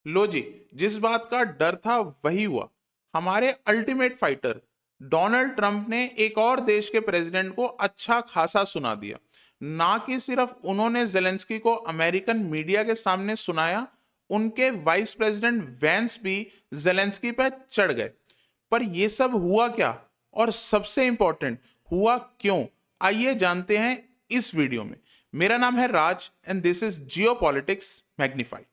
लो जी, जिस बात का डर था वही हुआ। हमारे अल्टीमेट फाइटर डोनाल्ड ट्रंप ने एक और देश के प्रेसिडेंट को अच्छा खासा सुना दिया। ना कि सिर्फ उन्होंने जेलेंस्की को अमेरिकन मीडिया के सामने सुनाया, उनके वाइस प्रेसिडेंट वैंस भी जेलेंस्की पर चढ़ गए। पर यह सब हुआ क्या, और सबसे इंपॉर्टेंट हुआ क्यों? आइए जानते हैं इस वीडियो में। मेरा नाम है Raj and this is geopolitics magnified.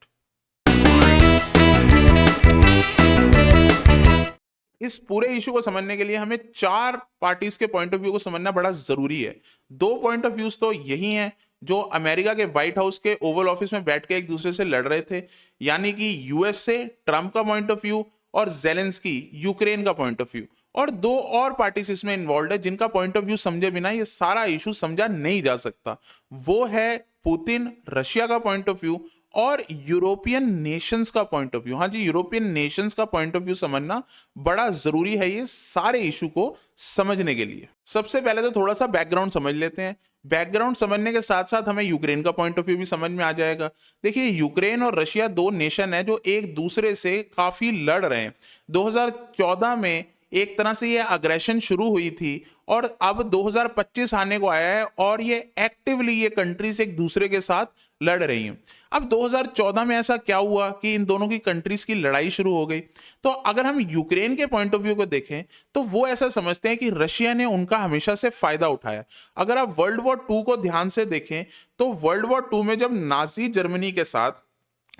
इस पूरे इशू को समझने के लिए हमें चार पार्टीज के पॉइंट ऑफ व्यू को समझना बड़ा जरूरी है। दो पॉइंट ऑफ व्यूज तो यही हैं जो अमेरिका के व्हाइट हाउस के ओवल ऑफिस में बैठ के एक दूसरे से लड़ रहे थे, यानी कि यूएस से ट्रंप का पॉइंट ऑफ व्यू और जेलेंस्की यूक्रेन का पॉइंट ऑफ व्यू। और दो और पार्टीज इसमें इन्वॉल्व है जिनका पॉइंट ऑफ व्यू समझे बिना ये सारा इशू समझा नहीं जा सकता। वो है पुतिन, रशिया का पॉइंट ऑफ व्यू और यूरोपियन नेशंस का पॉइंट ऑफ व्यू। हाँ जी, यूरोपियन नेशंस का पॉइंट ऑफ व्यू समझना बड़ा जरूरी है ये सारे इशू को समझने के लिए। सबसे पहले तो थोड़ा सा बैकग्राउंड समझ लेते हैं। बैकग्राउंड समझने के साथ साथ हमें यूक्रेन का पॉइंट ऑफ व्यू भी समझ में आ जाएगा। देखिए, यूक्रेन और रशिया दो नेशन है जो एक दूसरे से काफी लड़ रहे हैं। 2014 में एक तरह से ये अग्रेशन शुरू हुई थी और अब 2025 आने को आया है और ये एक्टिवली ये कंट्रीज एक दूसरे के साथ लड़ रही हैं। अब 2014 में ऐसा क्या हुआ कि इन दोनों की कंट्रीज की लड़ाई शुरू हो गई? तो अगर हम यूक्रेन के पॉइंट ऑफ व्यू को देखें तो वो ऐसा समझते हैं कि रशिया ने उनका हमेशा से फायदा उठाया। अगर आप वर्ल्ड वॉर टू को ध्यान से देखें तो वर्ल्ड वॉर टू में जब नाजी जर्मनी के साथ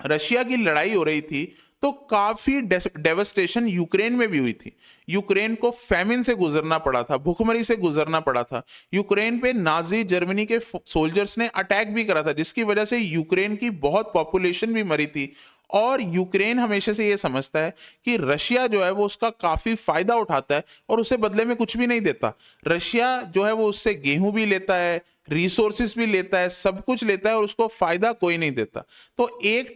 रशिया की लड़ाई हो रही थी तो काफी डेवस्टेशन यूक्रेन में भी हुई थी। यूक्रेन को फैमिन से गुजरना पड़ा था, भूखमरी से गुजरना पड़ा था। यूक्रेन पे नाजी जर्मनी के सोल्जर्स ने अटैक भी करा था जिसकी वजह से यूक्रेन की बहुत पॉपुलेशन भी मरी थी। और यूक्रेन हमेशा से ये समझता है कि रशिया जो है वो उसका काफी फायदा उठाता है और उसे बदले में कुछ भी नहीं देता। रशिया जो है वो उससे गेहूं भी लेता है, रिसोर्सेस भी लेता है, सब कुछ लेता है और उसको फायदा कोई नहीं देता। तो एक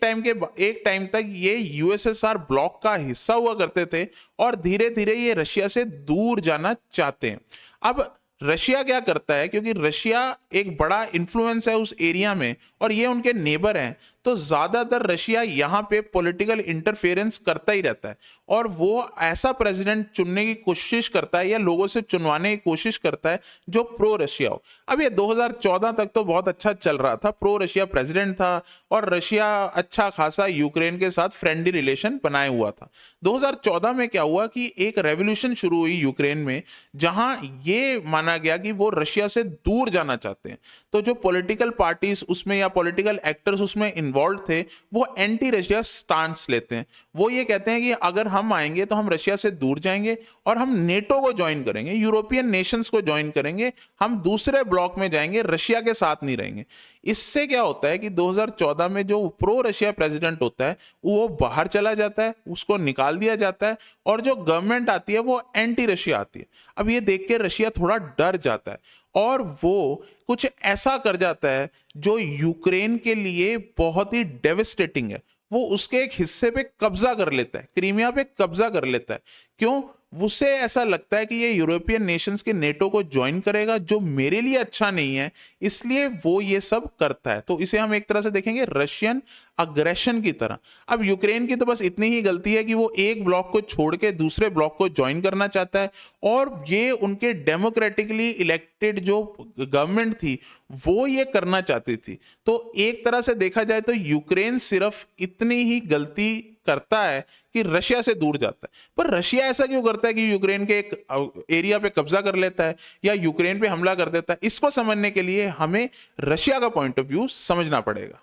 टाइम तक ये यूएसएसआर ब्लॉक का हिस्सा हुआ करते थे और धीरे धीरे ये रशिया से दूर जाना चाहते हैं। अब रशिया क्या करता है, क्योंकि रशिया एक बड़ा इन्फ्लुएंस है उस एरिया में और ये उनके नेबर हैं, तो ज्यादातर रशिया यहाँ पे पॉलिटिकल इंटरफेरेंस करता ही रहता है और वो ऐसा प्रेसिडेंट चुनने की कोशिश करता है या लोगों से चुनवाने की कोशिश करता है जो प्रो रशिया हो। अब ये 2014 तक तो बहुत अच्छा चल रहा था, प्रो रशिया प्रेसिडेंट था और रशिया अच्छा खासा यूक्रेन के साथ फ्रेंडली रिलेशन बनाए हुआ था। 2014 में क्या हुआ कि एक रेवोल्यूशन शुरू हुई यूक्रेन में जहां ये माना गया कि वो रशिया से दूर जाना चाहते हैं। तो जो पॉलिटिकल पार्टीज उसमें या पॉलिटिकल एक्टर्स उसमें इन्वॉल्व थे वो एंटी रशिया स्टांस लेते हैं। वो ये कहते हैं कि अगर हम आएंगे तो हम रशिया से दूर जाएंगे और हम नेटो को ज्वाइन करेंगे, यूरोपियन नेशंस को ज्वाइन करेंगे, हम दूसरे ब्लॉक में जाएंगे, रशिया के साथ नहीं रहेंगे। इससे क्या होता है कि 2014 में जो प्रो रशिया प्रेसिडेंट होता है वो बाहर चला जाता है, उसको निकाल दिया जाता है और जो गवर्नमेंट आती है वो एंटी रशिया आती है। अब ये देख के रशिया थोड़ा डर जाता है और वो कुछ ऐसा कर जाता है जो यूक्रेन के लिए बहुत ही डेविस्टेटिंग है। वो उसके एक हिस्से पे कब्जा कर लेता है, क्रीमिया पे कब्जा कर लेता है। क्यों? उसे ऐसा लगता है कि ये यूरोपियन नेशंस के नेटो को ज्वाइन करेगा जो मेरे लिए अच्छा नहीं है, इसलिए वो ये सब करता है। तो इसे हम एक तरह से देखेंगे रशियन अग्रेशन की तरह। अब यूक्रेन की तो बस इतनी ही गलती है कि वो एक ब्लॉक को छोड़ के दूसरे ब्लॉक को ज्वाइन करना चाहता है और ये उनके डेमोक्रेटिकली इलेक्टेड जो गवर्नमेंट थी वो ये करना चाहती थी। तो एक तरह से देखा जाए तो यूक्रेन सिर्फ इतनी ही गलती करता है कि रशिया से दूर जाता है। पर रशिया ऐसा क्यों करता है कि यूक्रेन के एक एरिया पे कब्जा कर लेता है या यूक्रेन पे हमला कर देता है? इसको समझने के लिए हमें रशिया का पॉइंट ऑफ व्यू समझना पड़ेगा।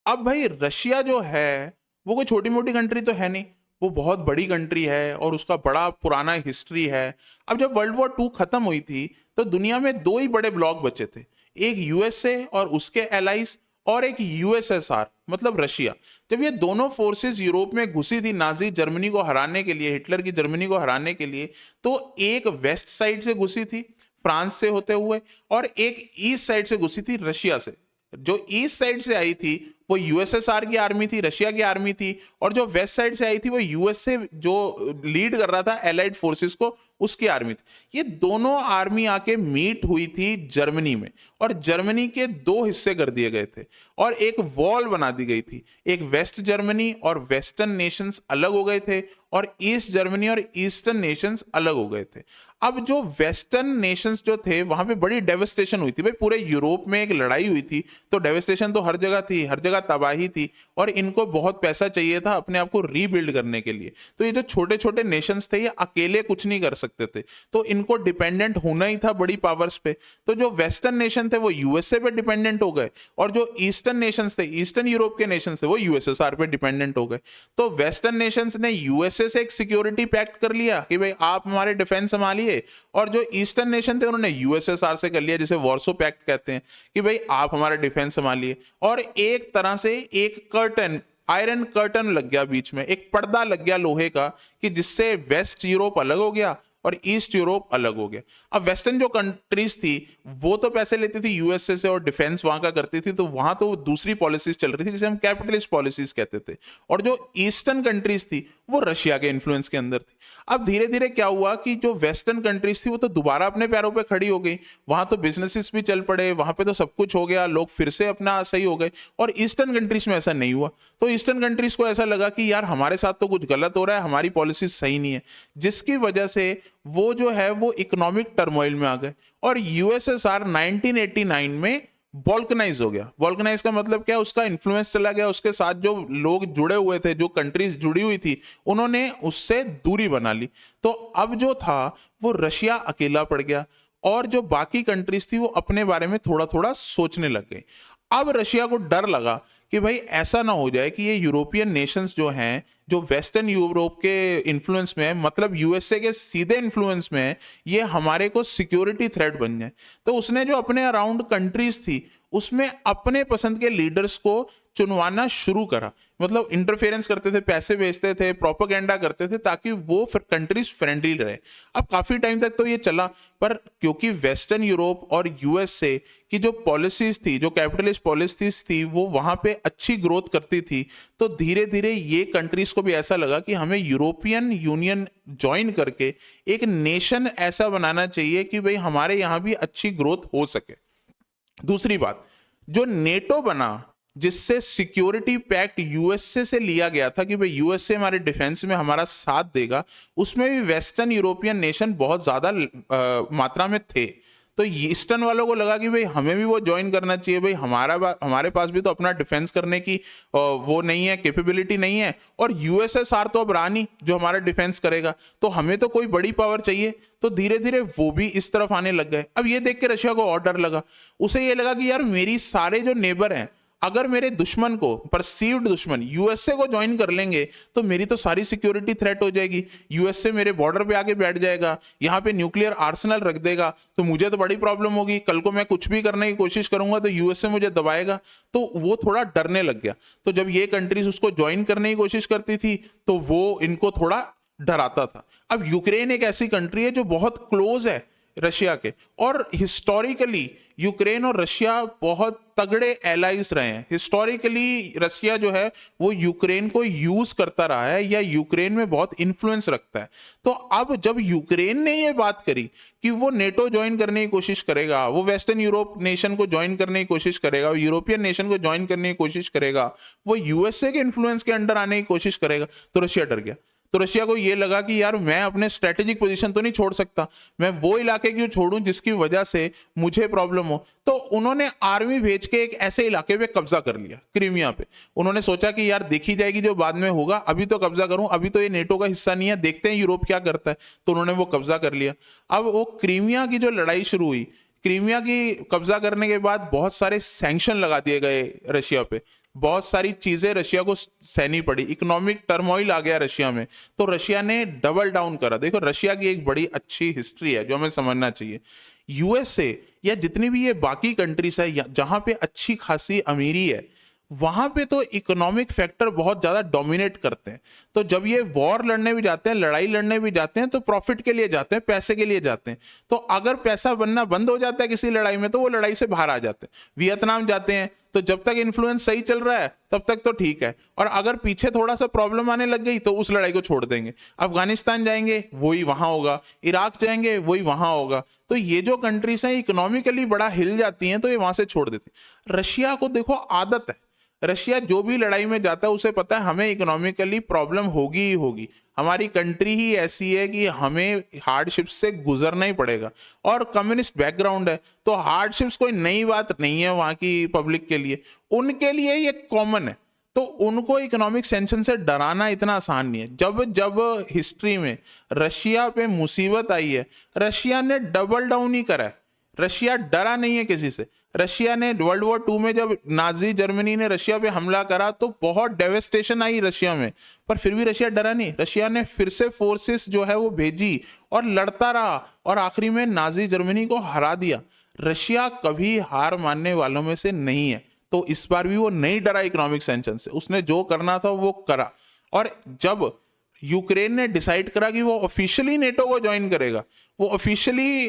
अब भाई रशिया जो है वो कोई छोटी मोटी कंट्री तो है नहीं, वो बहुत बड़ी कंट्री है और उसका बड़ा पुराना हिस्ट्री है। अब जब वर्ल्ड वॉर टू खत्म हुई थी तो दुनिया में दो ही बड़े ब्लॉक बचे थे, एक यूएसए और उसके एलाइज और एक यूएसएसआर मतलब रशिया। जब ये दोनों फोर्सेस यूरोप में घुसी थी नाजी जर्मनी को हराने के लिए, हिटलर की जर्मनी को हराने के लिए, तो एक वेस्ट साइड से घुसी थी फ्रांस से होते हुए और एक ईस्ट साइड से घुसी थी रशिया से। जो ईस्ट साइड से आई थी वो यूएसएसआर की आर्मी थी, रशिया की आर्मी थी, और जो वेस्ट साइड से आई थी वो यूएसए जो लीड कर रहा था एलाइड फोर्सेस को, उसकी आर्मी थी। ये दोनों आर्मी आके मीट हुई थी जर्मनी में, और जर्मनी के दो हिस्से कर दिए गए थे और एक वॉल बना दी गई थी। एक वेस्ट जर्मनी और वेस्टर्न नेशंस अलग हो गए थे, और ईस्ट जर्मनी और ईस्टर्न नेशंस अलग हो गए थे। अब जो वेस्टर्न नेशंस जो थे वहां पे बड़ी डेवस्टेशन हुई थी भाई, पूरे यूरोप में एक लड़ाई हुई थी, तो डेवस्टेशन तो हर जगह थी, हर जगह तबाही थी, और इनको बहुत पैसा चाहिए था अपने आप को रीबिल्ड करने के लिए। तो ये जो छोटे छोटे नेशंस थे ये अकेले कुछ नहीं कर सकते थे, तो इनको डिपेंडेंट होना ही था बड़ी पावर्स पे। तो जो वेस्टर्न नेशन थे वो यूएसए पे डिपेंडेंट हो गए, और जो ईस्टर्न नेशंस थे, ईस्टर्न यूरोप के नेशंस थे, वो यूएसएसआर पे डिपेंडेंट हो गए। तो वेस्टर्न नेशंस ने यूएसए से एक सिक्योरिटी पैक्ट कर लिया कि भाई आप हमारे डिफेंस संभालिए, और जो ईस्टर्न नेशन थे उन्होंने यूएसएसआर से कर लिया, जिसे वॉर्सो पैक्ट कहते हैं, कि भाई आप हमारा डिफेंस संभालिए। और एक तरह से एक कर्टन, आयरन कर्टन लग गया बीच में, एक पर्दा लग गया लोहे का, कि जिससे वेस्ट यूरोप अलग हो गया और ईस्ट यूरोप अलग हो गया। अब वेस्टर्न जो कंट्रीज थी वो तो पैसे लेती थी यूएसए से और डिफेंस वहां का करती थी, तो वहां तो दूसरी पॉलिसीज चल रही थी जिसे हम कैपिटलिस्ट पॉलिसीज कहते थे, और जो ईस्टर्न कंट्रीज थी वो रशिया के इन्फ्लुएंस के अंदर थी। अब धीरे धीरे क्या हुआ कि जो वेस्टर्न कंट्रीज थी वो तो दोबारा अपने पैरों पे खड़ी हो गई, वहां तो बिजनेसेस भी चल पड़े, वहां पे तो सब कुछ हो गया, लोग फिर से अपना सही हो गए, और ईस्टर्न कंट्रीज में ऐसा नहीं हुआ। तो ईस्टर्न कंट्रीज को ऐसा लगा कि यार हमारे साथ तो कुछ गलत हो रहा है, हमारी पॉलिसीज सही नहीं है, जिसकी वजह से वो जो है वो इकोनॉमिक टर्मोइल में आ गए, और यूएसएसआर 1989 में बॉल्कनाइज हो गया। बॉल्कनाइज का मतलब क्या है, उसका इन्फ्लुएंस चला गया, उसके साथ जो लोग जुड़े हुए थे, जो कंट्रीज जुड़ी हुई थी, उन्होंने उससे दूरी बना ली। तो अब जो था वो रशिया अकेला पड़ गया, और जो बाकी कंट्रीज थी वो अपने बारे में थोड़ा थोड़ा सोचने लग गई। अब रशिया को डर लगा कि भाई ऐसा ना हो जाए कि ये यूरोपियन नेशंस जो हैं, जो वेस्टर्न यूरोप के इन्फ्लुएंस में है, मतलब यूएसए के सीधे इन्फ्लुएंस में है, ये हमारे को सिक्योरिटी थ्रेट बन जाए। तो उसने जो अपने अराउंड कंट्रीज थी उसमें अपने पसंद के लीडर्स को चुनवाना शुरू करा, मतलब इंटरफेरेंस करते थे, पैसे भेजते थे, प्रोपेगेंडा करते थे, ताकि वो कंट्रीज फ्रेंडली रहे। अब काफी टाइम तक तो ये चला, पर क्योंकि वेस्टर्न यूरोप और यूएसए की जो पॉलिसीज थी, जो कैपिटलिस्ट पॉलिसीज थी, वो वहां पे अच्छी ग्रोथ करती थी, तो धीरे धीरे ये कंट्रीज को भी ऐसा लगा कि हमें यूरोपियन यूनियन ज्वाइन करके एक नेशन ऐसा बनाना चाहिए कि भाई हमारे यहाँ भी अच्छी ग्रोथ हो सके। दूसरी बात, जो नेटो बना, जिससे सिक्योरिटी पैक्ट यूएसए से लिया गया था कि भाई यूएसए हमारे डिफेंस में हमारा साथ देगा, उसमें भी वेस्टर्न यूरोपियन नेशन बहुत ज्यादा मात्रा में थे। तो ईस्टर्न वालों को लगा कि भाई हमें भी वो ज्वाइन करना चाहिए, भाई हमारे पास भी तो अपना डिफेंस करने की वो नहीं है, कैपेबिलिटी नहीं है, और यूएसएसआर तो अब रहा नहीं जो हमारा डिफेंस करेगा, तो हमें तो कोई बड़ी पावर चाहिए। तो धीरे धीरे वो भी इस तरफ आने लग गए। अब ये देख के रशिया को और डर लगा, उसे ये लगा कि यार मेरी सारे जो नेबर हैं, अगर मेरे दुश्मन को, परसीव्ड दुश्मन यूएसए को ज्वाइन कर लेंगे, तो मेरी तो सारी सिक्योरिटी थ्रेट हो जाएगी। यूएसए मेरे बॉर्डर पे आके बैठ जाएगा, यहाँ पे न्यूक्लियर आर्सेनल रख देगा, तो मुझे तो बड़ी प्रॉब्लम होगी। कल को मैं कुछ भी करने की कोशिश करूंगा तो यूएसए मुझे दबाएगा। तो वो थोड़ा डरने लग गया। तो जब ये कंट्रीज उसको ज्वाइन करने की कोशिश करती थी तो वो इनको थोड़ा डराता था। अब यूक्रेन एक ऐसी कंट्री है जो बहुत क्लोज है रशिया के, और हिस्टोरिकली यूक्रेन और रशिया बहुत तगड़े एलाइज रहे हैं। हिस्टोरिकली रशिया जो है वो यूक्रेन को यूज करता रहा है, या यूक्रेन में बहुत इन्फ्लुएंस रखता है। तो अब जब यूक्रेन ने ये बात करी कि वो नेटो ज्वाइन करने की कोशिश करेगा, वो वेस्टर्न यूरोप नेशन को ज्वाइन करने की कोशिश करेगा, यूरोपियन नेशन को ज्वाइन करने की कोशिश करेगा, वो यूएसए के इन्फ्लुएंस के अंडर आने की कोशिश करेगा, तो रशिया डर गया। तो रशिया को यह लगा कि यार मैं अपने स्ट्रेटेजिक पोजीशन तो नहीं छोड़ सकता, मैं वो इलाके क्यों छोड़ूं जिसकी वजह से मुझे प्रॉब्लम हो। तो उन्होंने आर्मी भेज के एक ऐसे इलाके पे कब्जा कर लिया, क्रीमिया पे। उन्होंने सोचा कि यार देखी जाएगी जो बाद में होगा, अभी तो कब्जा करूं, अभी तो ये नेटो का हिस्सा नहीं है, देखते हैं यूरोप क्या करता है। तो उन्होंने वो कब्जा कर लिया। अब वो क्रीमिया की जो लड़ाई शुरू हुई, क्रीमिया की कब्जा करने के बाद बहुत सारे सैंक्शन लगा दिए गए रशिया पे, बहुत सारी चीजें रशिया को सहनी पड़ी, इकोनॉमिक टर्मोइल आ गया रशिया में। तो रशिया ने डबल डाउन करा। देखो रशिया की एक बड़ी अच्छी हिस्ट्री है जो हमें समझना चाहिए। यूएसए या जितनी भी ये बाकी कंट्रीज है जहां पे अच्छी खासी अमीरी है, वहां पे तो इकोनॉमिक फैक्टर बहुत ज्यादा डोमिनेट करते हैं। तो जब ये वॉर लड़ने भी जाते हैं, लड़ाई लड़ने भी जाते हैं, तो प्रॉफिट के लिए जाते हैं, पैसे के लिए जाते हैं। तो अगर पैसा बनना बंद हो जाता है किसी लड़ाई में, तो वो लड़ाई से बाहर आ जाते हैं। वियतनाम जाते हैं तो जब तक इन्फ्लुएंस सही चल रहा है तब तक तो ठीक है, और अगर पीछे थोड़ा सा प्रॉब्लम आने लग गई तो उस लड़ाई को छोड़ देंगे। अफगानिस्तान जाएंगे वही वहां होगा, इराक जाएंगे वही वहां होगा। तो ये जो कंट्रीज हैं इकोनॉमिकली बड़ा हिल जाती हैं तो ये वहां से छोड़ देती हैं। रशिया को देखो आदत है, रशिया जो भी लड़ाई में जाता है उसे पता है हमें इकोनॉमिकली प्रॉब्लम होगी ही होगी, हमारी कंट्री ही ऐसी है कि हमें हार्डशिप्स से गुजरना ही पड़ेगा। और कम्युनिस्ट बैकग्राउंड है तो हार्डशिप्स कोई नई बात नहीं है वहां की पब्लिक के लिए, उनके लिए ये कॉमन है। तो उनको इकोनॉमिक सैंक्शन से डराना इतना आसान नहीं है। जब जब हिस्ट्री में रशिया पे मुसीबत आई है, रशिया ने डबल डाउन ही करा है, रशिया डरा नहीं है किसी से। रशिया ने वर्ल्ड वॉर 2 में जब नाजी जर्मनी ने रशिया पे हमला करा तो बहुत डेवेस्टेशन आई रशिया में, पर फिर भी रशिया डरा नहीं। रशिया ने फिर से फोर्सेस जो है वो भेजी और लड़ता रहा और आखिरी में नाजी जर्मनी को हरा दिया। रशिया कभी हार मानने वालों में से नहीं है, तो इस बार भी वो नहीं डरा इकोनॉमिक सैंक्शन से, उसने जो करना था वो करा। और जब यूक्रेन ने डिसाइड करा कि वो ऑफिशियली नेटो को ज्वाइन करेगा, वो ऑफिशियली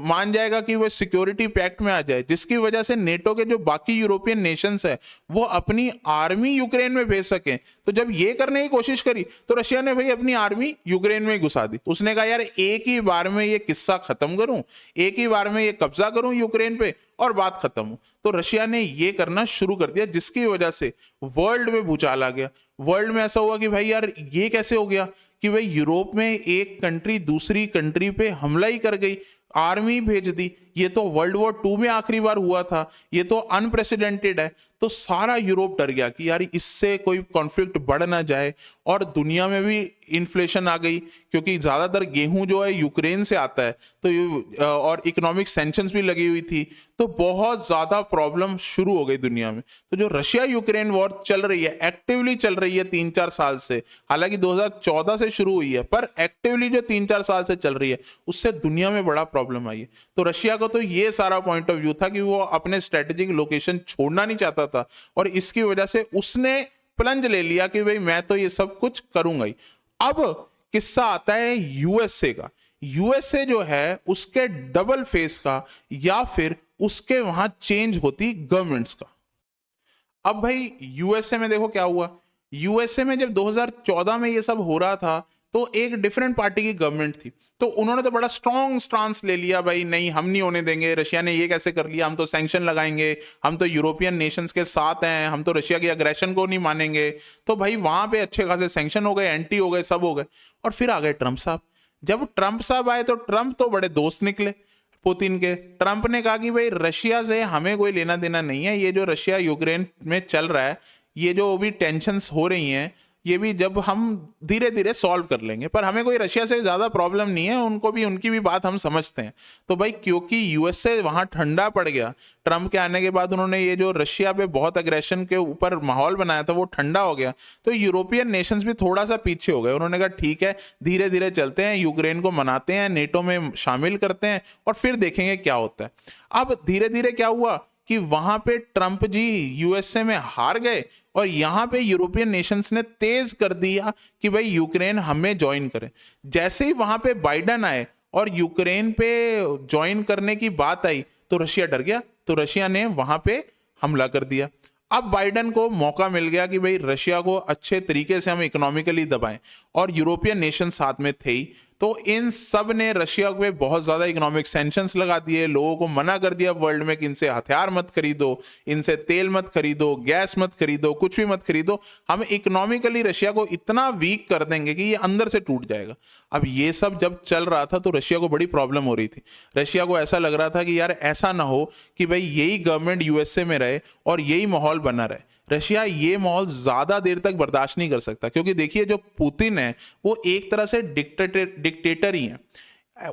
मान जाएगा कि वो सिक्योरिटी पैक्ट में आ जाए, जिसकी वजह से नेटो के जो बाकी यूरोपियन नेशंस है वो अपनी आर्मी यूक्रेन में भेज सकें। तो जब ये करने की कोशिश करी तो रशिया ने भाई अपनी आर्मी यूक्रेन में घुसा दी। उसने कहा यार एक ही बार में ये किस्सा खत्म करूं, एक ही बार में ये कब्जा करूं यूक्रेन पे और बात खत्म हो। तो रशिया ने ये करना शुरू कर दिया, जिसकी वजह से वर्ल्ड में भूचाल आ गया। वर्ल्ड में ऐसा हुआ कि भाई यार ये कैसे हो गया कि भाई यूरोप में एक कंट्री दूसरी कंट्री पे हमला ही कर गई, आर्मी भेज दी। ये तो वर्ल्ड वॉर 2 में आखिरी बार हुआ था, ये तो अनप्रेसिडेंटेड है। तो सारा यूरोप डर गया कि यार इससे कोई कॉन्फ्लिक्ट बढ़ ना जाए, और दुनिया में भी इन्फ्लेशन आ गई क्योंकि ज्यादातर गेहूं जो है यूक्रेन से आता है, तो और इकोनॉमिक सैंक्शंस भी लगी हुई थी, तो बहुत ज्यादा प्रॉब्लम शुरू हो गई दुनिया में। तो जो रशिया यूक्रेन वॉर चल रही है, एक्टिवली चल रही है 3-4 साल से, हालांकि 2014 से शुरू हुई है, पर एक्टिवली जो 3-4 साल से चल रही है उससे दुनिया में बड़ा प्रॉब्लम आई है। तो रशिया तो ये सारा पॉइंट ऑफ व्यू था कि वो अपने स्ट्रेटेजिक लोकेशन छोड़ना नहीं चाहता था, और इसकी वजह से उसने प्लंज ले लिया कि भाई मैं तो ये सब कुछ करूंगा ही। अब किस्सा आता है यूएसए का। यूएसए जो है उसके डबल फेस का, या फिर उसके वहां चेंज होती गवर्नमेंट्स का। अब भाई यूएसए में देखो क्या हुआ। यूएसए में जब 2014 में ये सब हो रहा था तो एक डिफरेंट पार्टी की गवर्नमेंट थी, तो उन्होंने तो बड़ा स्ट्रॉन्ग स्टांस ले लिया, भाई नहीं हम नहीं होने देंगे, रशिया ने ये कैसे कर लिया, हम तो सैंक्शन लगाएंगे, हम तो यूरोपियन नेशंस के साथ हैं, हम तो रशिया की अग्रेशन को नहीं मानेंगे। तो भाई वहां पे अच्छे खासे सैंक्शन हो गए, एंटी हो गए, सब हो गए। और फिर आ गए ट्रंप साहब। जब ट्रंप साहब आए तो ट्रंप तो बड़े दोस्त निकले पुतिन के। ट्रंप ने कहा कि भाई रशिया से हमें कोई लेना देना नहीं है, ये जो रशिया यूक्रेन में चल रहा है, ये जो भी टेंशन्स हो रही हैं, ये भी जब हम धीरे धीरे सॉल्व कर लेंगे, पर हमें कोई रशिया से ज़्यादा प्रॉब्लम नहीं है, उनको भी उनकी भी बात हम समझते हैं। तो भाई क्योंकि यूएसए वहाँ ठंडा पड़ गया, ट्रंप के आने के बाद उन्होंने ये जो रशिया पे बहुत अग्रेशन के ऊपर माहौल बनाया था वो ठंडा हो गया, तो यूरोपियन नेशंस भी थोड़ा सा पीछे हो गए। उन्होंने कहा ठीक है धीरे धीरे चलते हैं, यूक्रेन को मनाते हैं, नेटो में शामिल करते हैं और फिर देखेंगे क्या होता है। अब धीरे धीरे क्या हुआ कि वहां पे ट्रंप जी यूएसए में हार गए, और यहां पे यूरोपियन नेशंस ने तेज कर दिया कि भाई यूक्रेन हमें ज्वाइन करे। जैसे ही वहां पे बाइडन आए और यूक्रेन पे ज्वाइन करने की बात आई तो रशिया डर गया, तो रशिया ने वहां पे हमला कर दिया। अब बाइडन को मौका मिल गया कि भाई रशिया को अच्छे तरीके से हम इकोनॉमिकली दबाएं, और यूरोपियन नेशन साथ में थे ही, तो इन सब ने रशिया पे बहुत ज्यादा इकोनॉमिक सैंक्शंस लगा दिए, लोगों को मना कर दिया वर्ल्ड में कि इनसे हथियार मत खरीदो, इनसे तेल मत खरीदो, गैस मत खरीदो, कुछ भी मत खरीदो, हम इकोनॉमिकली रशिया को इतना वीक कर देंगे कि ये अंदर से टूट जाएगा। अब ये सब जब चल रहा था तो रशिया को बड़ी प्रॉब्लम हो रही थी। रशिया को ऐसा लग रहा था कि यार ऐसा ना हो कि भाई यही गवर्नमेंट यूएसए में रहे और यही माहौल बना रहे। रशिया ये माहौल ज्यादा देर तक बर्दाश्त नहीं कर सकता, क्योंकि देखिए जो पुतिन है वो एक तरह से डिक्टेटर ही है।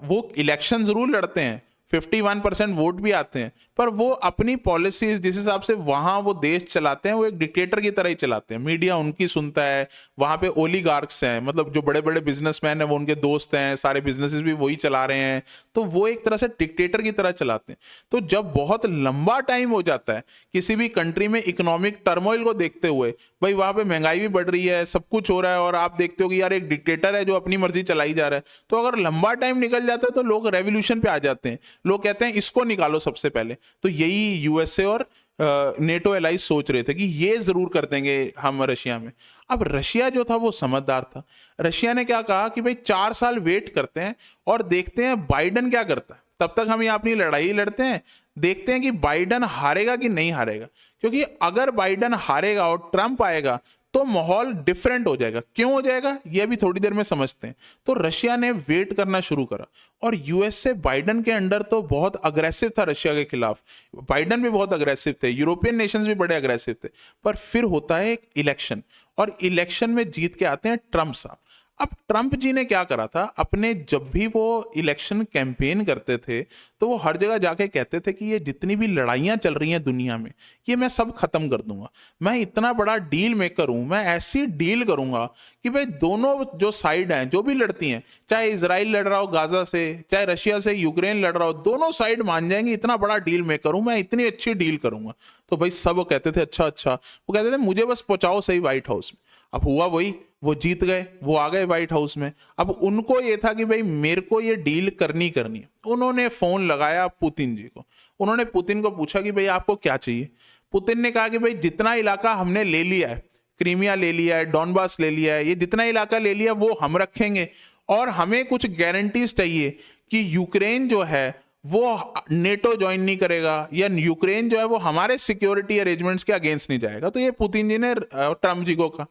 वो इलेक्शन जरूर लड़ते हैं, 51% वोट भी आते हैं, पर वो अपनी पॉलिसीज जिस हिसाब से वहां वो देश चलाते हैं वो एक डिक्टेटर की तरह ही चलाते हैं। मीडिया उनकी सुनता है, वहां पे ओलिगार्क्स हैं, मतलब जो बड़े बड़े बिजनेसमैन हैं वो उनके दोस्त हैं, सारे बिजनेसेस भी वही चला रहे हैं, तो वो एक तरह से डिक्टेटर की तरह चलाते हैं। तो जब बहुत लंबा टाइम हो जाता है किसी भी कंट्री में इकोनॉमिक टर्मोइल को देखते हुए, भाई वहां पे महंगाई भी बढ़ रही है, सब कुछ हो रहा है, और आप देखते हो कि यार एक डिक्टेटर है जो अपनी मर्जी चलाई जा रहा है, तो अगर लंबा टाइम निकल जाता है तो लोग रेवोल्यूशन पे आ जाते हैं। लोग कहते हैं इसको निकालो सबसे पहले। तो यही यूएसए और नेटो एलाइज सोच रहे थे कि ये जरूर कर देंगे हम रशिया में। अब रशिया जो था वो समझदार था। रशिया ने क्या कहा कि भाई 4 साल वेट करते हैं और देखते हैं बाइडन क्या करता है, तब तक हम यहाँ अपनी लड़ाई लड़ते हैं, देखते हैं कि बाइडन हारेगा कि नहीं हारेगा। क्योंकि अगर बाइडन हारेगा और ट्रंप आएगा तो माहौल डिफरेंट हो जाएगा। क्यों हो जाएगा ये भी थोड़ी देर में समझते हैं। तो रशिया ने वेट करना शुरू करा और यूएसए बाइडन के अंडर तो बहुत अग्रेसिव था रशिया के खिलाफ। बाइडन भी बहुत अग्रेसिव थे, यूरोपियन नेशंस भी बड़े अग्रेसिव थे। पर फिर होता है एक इलेक्शन और इलेक्शन में जीत के आते हैं ट्रंप साहब। अब ट्रंप जी ने क्या करा था, अपने जब भी वो इलेक्शन कैंपेन करते थे तो वो हर जगह जाके कहते थे कि ये जितनी भी लड़ाइयां चल रही हैं दुनिया में ये मैं सब खत्म कर दूंगा। मैं इतना बड़ा डील मेकर हूं, मैं ऐसी डील करूंगा कि भाई दोनों जो साइड हैं जो भी लड़ती हैं, चाहे इजराइल लड़ रहा हो गाजा से, चाहे रशिया से यूक्रेन लड़ रहा हो, दोनों साइड मान जाएंगे इतना बड़ा डील मेकर हूं मैं, इतनी अच्छी डील करूंगा। तो भाई सब कहते थे अच्छा अच्छा, वो कहते थे मुझे बस पहुंचाओ सही व्हाइट हाउस में। अब हुआ वही, वो जीत गए, वो आ गए व्हाइट हाउस में। अब उनको ये था कि भाई मेरे को ये डील करनी करनी है। उन्होंने फोन लगाया पुतिन जी को, उन्होंने पुतिन को पूछा कि भाई आपको क्या चाहिए। पुतिन ने कहा कि भाई जितना इलाका हमने ले लिया है, क्रीमिया ले लिया है, डॉनबास ले लिया है, ये जितना इलाका ले लिया वो हम रखेंगे और हमें कुछ गारंटीज चाहिए कि यूक्रेन जो है वो नेटो ज्वाइन नहीं करेगा या यूक्रेन जो है वो हमारे सिक्योरिटी अरेंजमेंट्स के अगेंस्ट नहीं जाएगा। तो ये पुतिन जी ने ट्रंप जी को कहा।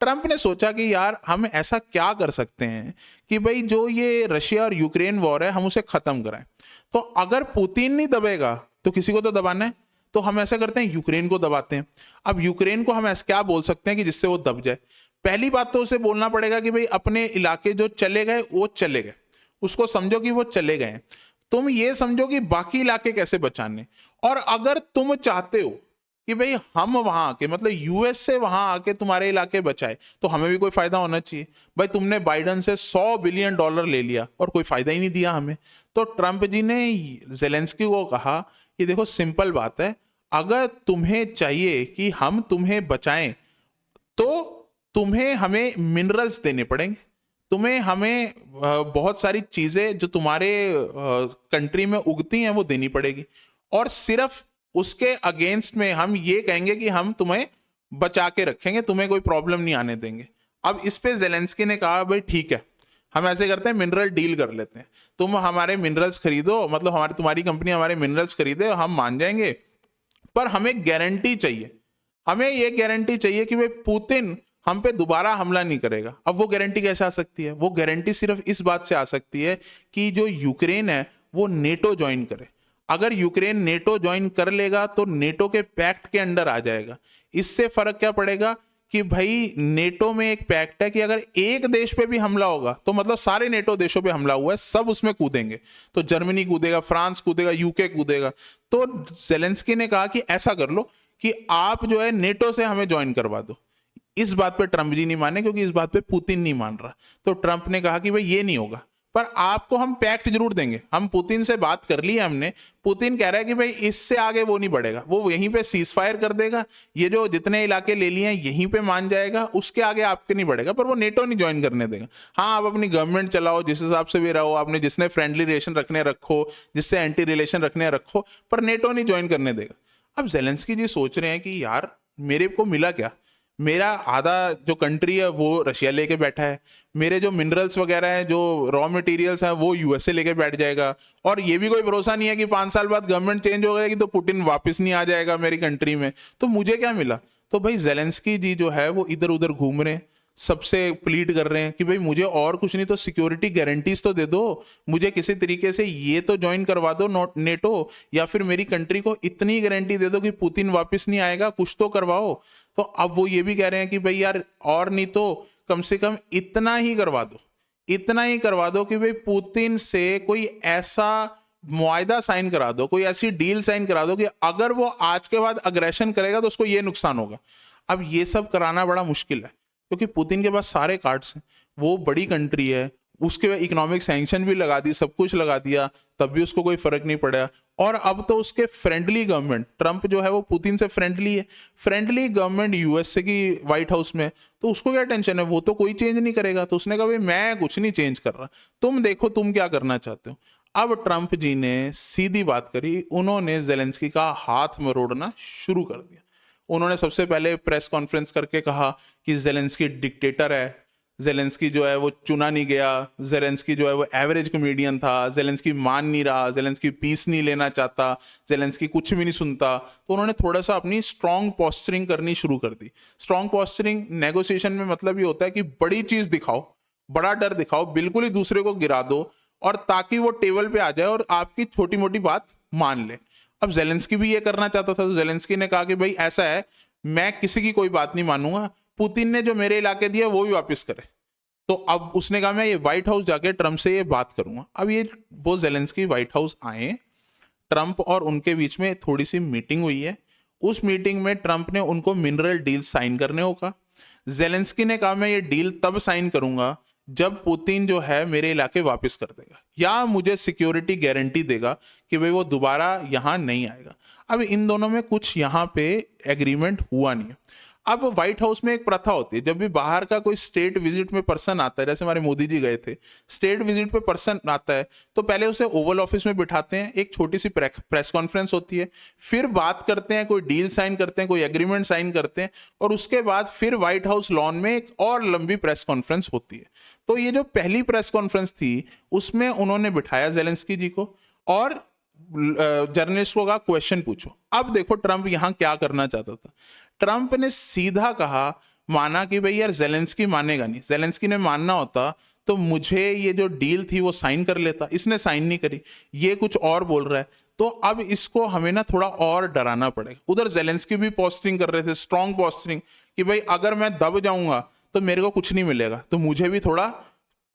ट्रंप ने सोचा कि यार हम ऐसा क्या कर सकते हैं कि भाई जो ये रशिया और यूक्रेन वॉर है हम उसे खत्म कराएं। तो अगर पुतिन नहीं दबेगा तो किसी को तो दबाना है, तो हम ऐसा करते हैं यूक्रेन को दबाते हैं। अब यूक्रेन को हम ऐसा क्या बोल सकते हैं कि जिससे वो दब जाए। पहली बात तो उसे बोलना पड़ेगा कि भाई अपने इलाके जो चले गए वो चले गए, उसको समझो कि वो चले गए। तुम ये समझो कि बाकी इलाके कैसे बचाने, और अगर तुम चाहते हो कि भाई हम वहां आके मतलब यूएस से वहां आके तुम्हारे इलाके बचाए तो हमें भी कोई फायदा होना चाहिए। भाई तुमने बाइडन से $100 बिलियन ले लिया और कोई फायदा ही नहीं दिया हमें। तो ट्रंप जी ने जेलेंस्की को कहा कि देखो सिंपल बात है, अगर तुम्हें चाहिए कि हम तुम्हें बचाएं तो तुम्हें हमें मिनरल्स देने पड़ेंगे, तुम्हें हमें बहुत सारी चीजें जो तुम्हारे कंट्री में उगती हैं वो देनी पड़ेगी, और सिर्फ उसके अगेंस्ट में हम ये कहेंगे कि हम तुम्हें बचा के रखेंगे, तुम्हें कोई प्रॉब्लम नहीं आने देंगे। अब इस पे जेलेंस्की ने कहा भाई ठीक है, हम ऐसे करते हैं मिनरल डील कर लेते हैं, तुम हमारे मिनरल्स खरीदो, मतलब हमारी तुम्हारी कंपनी हमारे मिनरल्स खरीदे, हम मान जाएंगे, पर हमें गारंटी चाहिए, हमें ये गारंटी चाहिए कि भाई पुतिन हम पे दोबारा हमला नहीं करेगा। अब वो गारंटी कैसे आ सकती है? वो गारंटी सिर्फ इस बात से आ सकती है कि जो यूक्रेन है वो नेटो ज्वाइन करे। अगर यूक्रेन नेटो ज्वाइन कर लेगा तो नेटो के पैक्ट के अंडर आ जाएगा। इससे फर्क क्या पड़ेगा कि भाई नेटो में एक पैक्ट है कि अगर एक देश पे भी हमला होगा तो मतलब सारे नेटो देशों पे हमला हुआ है, सब उसमें कूदेंगे। तो जर्मनी कूदेगा, फ्रांस कूदेगा, यूके कूदेगा। तो जेलेंस्की ने कहा कि ऐसा कर लो कि आप जो है नेटो से हमें ज्वाइन करवा दो। इस बात पे ट्रंप जी नहीं माने क्योंकि इस बात पे पुतिन नहीं मान रहा। तो ट्रंप ने कहा कि भाई ये नहीं होगा, पर आपको हम पैक्ट जरूर देंगे। हम पुतिन से बात कर ली हमने, पुतिन कह रहा है कि भाई इससे आगे वो नहीं बढ़ेगा, वो यहीं पे सीज फायर कर देगा, ये जो जितने इलाके ले लिए हैं यहीं पे मान जाएगा, उसके आगे आपके नहीं बढ़ेगा, पर वो नेटो नहीं ज्वाइन करने देगा। हाँ आप अपनी गवर्नमेंट चलाओ, जिस हिसाब से भी रहो, आपने जिसने फ्रेंडली रिलेशन रखने रखो, जिससे एंटी रिलेशन रखने रखो, पर नेटो नहीं ज्वाइन करने देगा। अब जेलेंस्की जी सोच रहे हैं कि यार मेरे को मिला क्या, मेरा आधा जो कंट्री है वो रशिया लेके बैठा है, मेरे जो मिनरल्स वगैरह हैं, जो रॉ मटेरियल्स हैं वो यूएसए लेके बैठ जाएगा, और ये भी कोई भरोसा नहीं है कि 5 साल बाद गवर्नमेंट चेंज हो जाएगी तो पुतिन वापस नहीं आ जाएगा मेरी कंट्री में, तो मुझे क्या मिला। तो भाई जेलेंस्की जी जो है वो इधर उधर घूम रहे हैं, सबसे प्लीड कर रहे हैं कि भाई मुझे और कुछ नहीं तो सिक्योरिटी गारंटीज तो दे दो, मुझे किसी तरीके से ये तो ज्वाइन करवा दो नेटो, या फिर मेरी कंट्री को इतनी गारंटी दे दो कि पुतिन वापस नहीं आएगा, कुछ तो करवाओ। तो अब वो ये भी कह रहे हैं कि भाई यार और नहीं तो कम से कम इतना ही करवा दो, इतना ही करवा दो कि भाई पुतिन से कोई ऐसा मुआयदा साइन करा दो, कोई ऐसी डील साइन करा दो कि अगर वो आज के बाद अग्रेशन करेगा तो उसको ये नुकसान होगा। अब ये सब कराना बड़ा मुश्किल है क्योंकि पुतिन के पास सारे कार्ड्स हैं, वो बड़ी कंट्री है, उसके इकोनॉमिक सैंक्शन भी लगा दी, सब कुछ लगा दिया, तब भी उसको कोई फर्क नहीं पड़ा। और अब तो उसके फ्रेंडली गवर्नमेंट, ट्रंप जो है वो पुतिन से फ्रेंडली है, फ्रेंडली गवर्नमेंट यूएसए की व्हाइट हाउस में, तो उसको क्या टेंशन है, वो तो कोई चेंज नहीं करेगा। तो उसने कहा भाई मैं कुछ नहीं चेंज कर रहा, तुम देखो तुम क्या करना चाहते हो। अब ट्रंप जी ने सीधी बात करी, उन्होंने जेलेंस्की का हाथ मरोड़ना शुरू कर दिया। उन्होंने सबसे पहले प्रेस कॉन्फ्रेंस करके कहा कि जेलेंस्की डिक्टेटर है, जेलेंस्की जो है वो चुना नहीं गया, जेलेंस्की जो है वो एवरेज कॉमेडियन था, जेलेंस्की मान नहीं रहा, जेलेंस्की पीस नहीं लेना चाहता, जेलेंस्की कुछ भी नहीं सुनता। तो उन्होंने थोड़ा सा अपनी स्ट्रॉन्ग पॉस्चरिंग करनी शुरू कर दी। स्ट्रॉन्ग पॉस्चरिंग नेगोशिएशन में मतलब ये होता है कि बड़ी चीज दिखाओ, बड़ा डर दिखाओ, बिल्कुल ही दूसरे को गिरा दो, और ताकि वो टेबल पे आ जाए और आपकी छोटी मोटी बात मान ले। अब जेलेंस्की भी ये करना चाहता था, तो जेलेंस्की ने कहा कि भाई ऐसा है, मैं किसी की कोई बात नहीं मानूंगा, पुतिन ने जो मेरे इलाके दिया वो भी वापस करे। तो अब उसने कहा मैं ये व्हाइट हाउस जाके ट्रंप से ये बात करूंगा। अब ये वो जेलेंस्की व्हाइट हाउस आए, ट्रंप और उनके बीच में थोड़ी सी मीटिंग हुई है। उस मीटिंग में ट्रंप ने उनको मिनरल डील साइन करने को कहा। जेलेंस्की ने कहा मैं ये डील तब साइन करूंगा जब पुतिन जो है मेरे इलाके वापस कर देगा या मुझे सिक्योरिटी गारंटी देगा कि भाई वो दोबारा यहां नहीं आएगा। अब इन दोनों में कुछ यहां पे एग्रीमेंट हुआ नहीं है। अब व्हाइट हाउस में एक प्रथा होती है, जब भी बाहर का कोई स्टेट विजिट में पर्सन आता है, जैसे हमारे मोदी जी गए थे, स्टेट विजिट पे पर्सन आता है तो पहले उसे ओवल ऑफिस में बिठाते हैं, एक छोटी सी प्रेस कॉन्फ्रेंस होती है, फिर बात करते हैं, कोई डील साइन करते हैं, कोई एग्रीमेंट साइन करते हैं, और उसके बाद फिर व्हाइट हाउस लॉन में एक और लंबी प्रेस कॉन्फ्रेंस होती है। तो ये जो पहली प्रेस कॉन्फ्रेंस थी उसमें उन्होंने बिठाया जेलेंस्की जी को और जर्नलिस्टों का क्वेश्चन पूछो। अब देखो ट्रंप यहां क्या करना चाहता था। ट्रंप ने सीधा कहा, माना कि भाई यार जेलेंस्की मानेगा नहीं, जेलेंस्की ने मानना होता तो मुझे ये जो डील थी वो साइन कर लेता, इसने साइन नहीं करी, ये कुछ और बोल रहा है, तो अब इसको हमें ना थोड़ा और डराना पड़ेगा। उधर जेलेंस्की भी पोस्टिंग कर रहे थे, स्ट्रॉन्ग पोस्टिंग, कि भाई अगर मैं दब जाऊंगा तो मेरे को कुछ नहीं मिलेगा, तो मुझे भी थोड़ा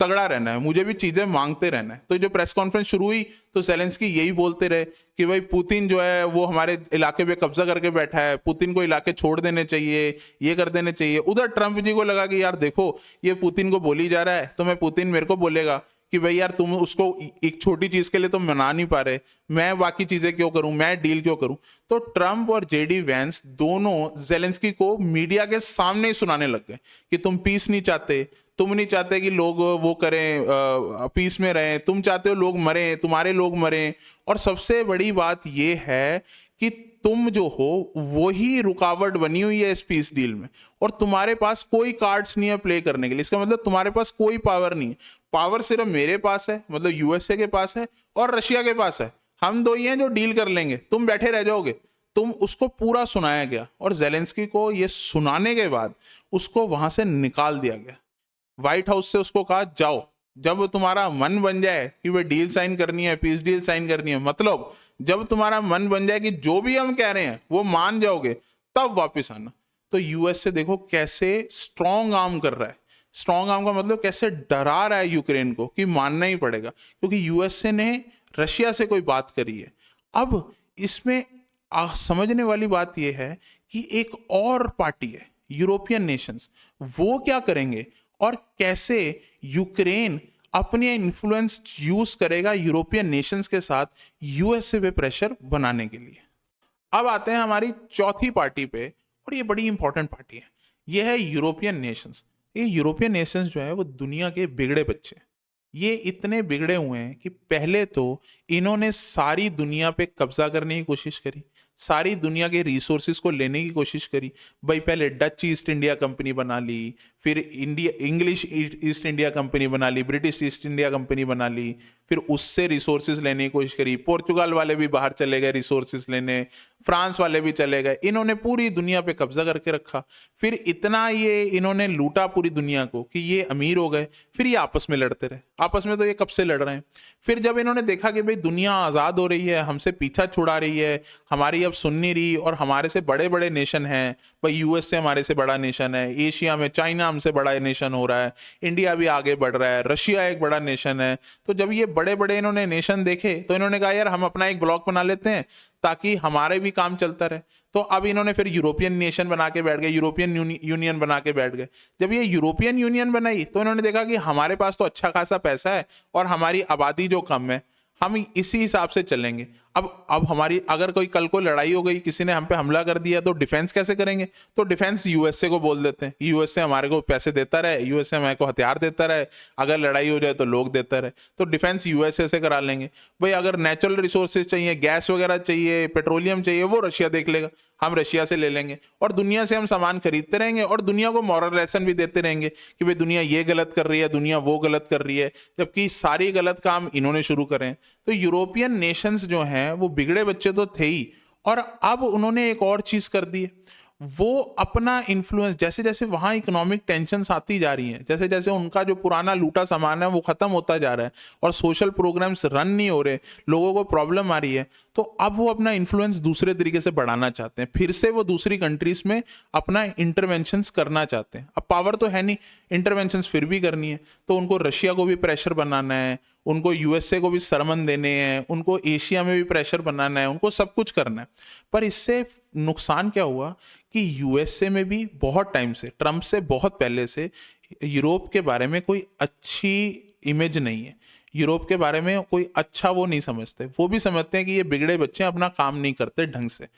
तगड़ा रहना है, मुझे भी चीजें मांगते रहना है। तो जो प्रेस कॉन्फ्रेंस शुरू हुई तो जेलेंस्की यही बोलते रहे कि भाई पुतिन जो है वो हमारे इलाके पे कब्जा करके बैठा है, पुतिन को इलाके छोड़ देने चाहिए, ये कर देने चाहिए। उधर ट्रंप जी को लगा कि यार देखो ये पुतिन को बोली जा रहा है, तो मैं पुतिन मेरे को बोलेगा कि भाई यार तुम उसको एक छोटी चीज के लिए तो मना नहीं पा रहे, मैं बाकी चीजें क्यों करूं, मैं डील क्यों करूं। तो ट्रंप और जेडी वैंस दोनों जेलेंस्की को मीडिया के सामने ही सुनाने लग गए कि तुम पीस नहीं चाहते, तुम नहीं चाहते कि लोग वो करें, पीस में रहें, तुम चाहते हो लोग मरें, तुम्हारे लोग मरें, और सबसे बड़ी बात ये है कि तुम जो हो वही रुकावट बनी हुई है इस पीस डील में, और तुम्हारे पास कोई कार्ड्स नहीं है प्ले करने के लिए। इसका मतलब तुम्हारे पास कोई पावर नहीं है, पावर सिर्फ मेरे पास है, मतलब यूएसए के पास है और रशिया के पास है, हम दो ही हैं जो डील कर लेंगे, तुम बैठे रह जाओगे। तुम उसको पूरा सुनाया गया और जेलेंस्की को ये सुनाने के बाद उसको वहां से निकाल दिया गया। व्हाइट हाउस से उसको कहा जाओ, जब तुम्हारा मन बन जाए कि वे डील साइन करनी है, पीस डील साइन करनी है, मतलब जब तुम्हारा मन बन जाए कि जो भी हम कह रहे हैं वो मान जाओगे, तब वापस आना। तो यूएस से देखो कैसे स्ट्रॉन्ग आर्म कर रहा है। स्ट्रॉन्ग आर्म का मतलब कैसे डरा रहा है यूक्रेन को कि मानना ही पड़ेगा, क्योंकि यूएसए ने रशिया से कोई बात करी है। अब इसमें समझने वाली बात यह है कि एक और पार्टी है, यूरोपियन नेशंस, वो क्या करेंगे और कैसे यूक्रेन अपने इन्फ्लुएंस यूज करेगा यूरोपियन नेशंस के साथ यूएसए पे प्रेशर बनाने के लिए। अब आते हैं हमारी चौथी पार्टी पे, और ये बड़ी इंपॉर्टेंट पार्टी है, ये है यूरोपियन नेशंस। ये यूरोपियन नेशंस जो है वो दुनिया के बिगड़े बच्चे हैं। ये इतने बिगड़े हुए हैं कि पहले तो इन्होंने सारी दुनिया पे कब्जा करने की कोशिश करी, सारी दुनिया के रिसोर्सेज को लेने की कोशिश करी। भाई पहले डच ईस्ट इंडिया कंपनी बना ली, फिर India English east India company बना ली, ब्रिटिश ईस्ट इंडिया कंपनी बना ली, फिर उससे रिसोर्सेज लेने की कोशिश करी। पोर्चुगल वाले भी बाहर चले गए रिसोर्सेज लेने, फ्रांस वाले भी चले गए, इन्होंने पूरी दुनिया पे कब्जा करके रखा। फिर इतना ये इन्होंने लूटा पूरी दुनिया को कि ये अमीर हो गए, फिर ये आपस में लड़ते रहे। आपस में तो ये कब से लड़ रहे हैं। फिर जब इन्होंने देखा कि भाई दुनिया आज़ाद हो रही है, हमसे पीछा छुड़ा रही है, हमारी अब सुन नहीं रही, और हमारे से बड़े बड़े नेशन हैं, भाई यूएस से हमारे से बड़ा नेशन है, एशिया में चाइना हमसे बड़ा नेशन हो रहा है, इंडिया भी आगे बढ़ रहा है, रशिया एक बड़ा नेशन है। तो जब ये बड़े बड़े इन्होंने नेशन देखे तो इन्होंने कहा यार हम अपना एक ब्लॉक बना लेते हैं ताकि हमारे भी काम चलता रहे। तो अब इन्होंने फिर यूरोपियन नेशन बना के बैठ गए, यूरोपियन यूनियन बना के बैठ गए। जब ये यूरोपियन यूनियन बनाई तो इन्होंने देखा कि हमारे पास तो अच्छा खासा पैसा है और हमारी आबादी जो कम है, हम इसी हिसाब से चलेंगे। अब हमारी अगर कोई कल को लड़ाई हो गई, किसी ने हम पे हमला कर दिया, तो डिफेंस कैसे करेंगे? तो डिफेंस यूएसए को बोल देते हैं, यूएसए हमारे को पैसे देता रहे, यूएसए हमारे को हथियार देता रहे, अगर लड़ाई हो जाए तो लोग देता रहे, तो डिफेंस यूएसए से करा लेंगे। भाई अगर नेचुरल रिसोर्सेज चाहिए, गैस वगैरह चाहिए, पेट्रोलियम चाहिए, वो रशिया देख लेगा, हम रशिया से ले लेंगे और दुनिया से हम सामान खरीदते रहेंगे और दुनिया को मॉरल लेसन भी देते रहेंगे कि भाई दुनिया ये गलत कर रही है, दुनिया वो गलत कर रही है, जबकि सारी गलत काम इन्होंने शुरू करें। तो यूरोपियन नेशंस जो हैं वो बिगड़े बच्चे तो थे ही, और अब उन्होंने एक और चीज कर दी है, वो अपना इन्फ्लुएंस, जैसे जैसे वहां इकोनॉमिक टेंशन आती जा रही हैं, जैसे जैसे उनका जो पुराना लूटा सामान है वो खत्म होता जा रहा है और सोशल प्रोग्राम्स रन नहीं हो रहे, लोगों को प्रॉब्लम आ रही है, तो अब वो अपना इन्फ्लुएंस दूसरे तरीके से बढ़ाना चाहते हैं, फिर से वो दूसरी कंट्रीज में अपना इंटरवेंशंस करना चाहते हैं। अब पावर तो है नहीं, इंटरवेंशंस फिर भी करनी है, तो उनको रशिया को भी प्रेशर बनाना है, उनको यूएसए को भी सरमन देने हैं, उनको एशिया में भी प्रेशर बनाना है, उनको सब कुछ करना है। पर इससे नुकसान क्या हुआ कि यूएसए में भी बहुत टाइम से, ट्रंप से बहुत पहले से, यूरोप के बारे में कोई अच्छी इमेज नहीं है, यूरोप के बारे में कोई अच्छा वो नहीं समझते, वो भी समझते हैं कि ये बिगड़े बच्चे अपना काम नहीं करते ढंग से।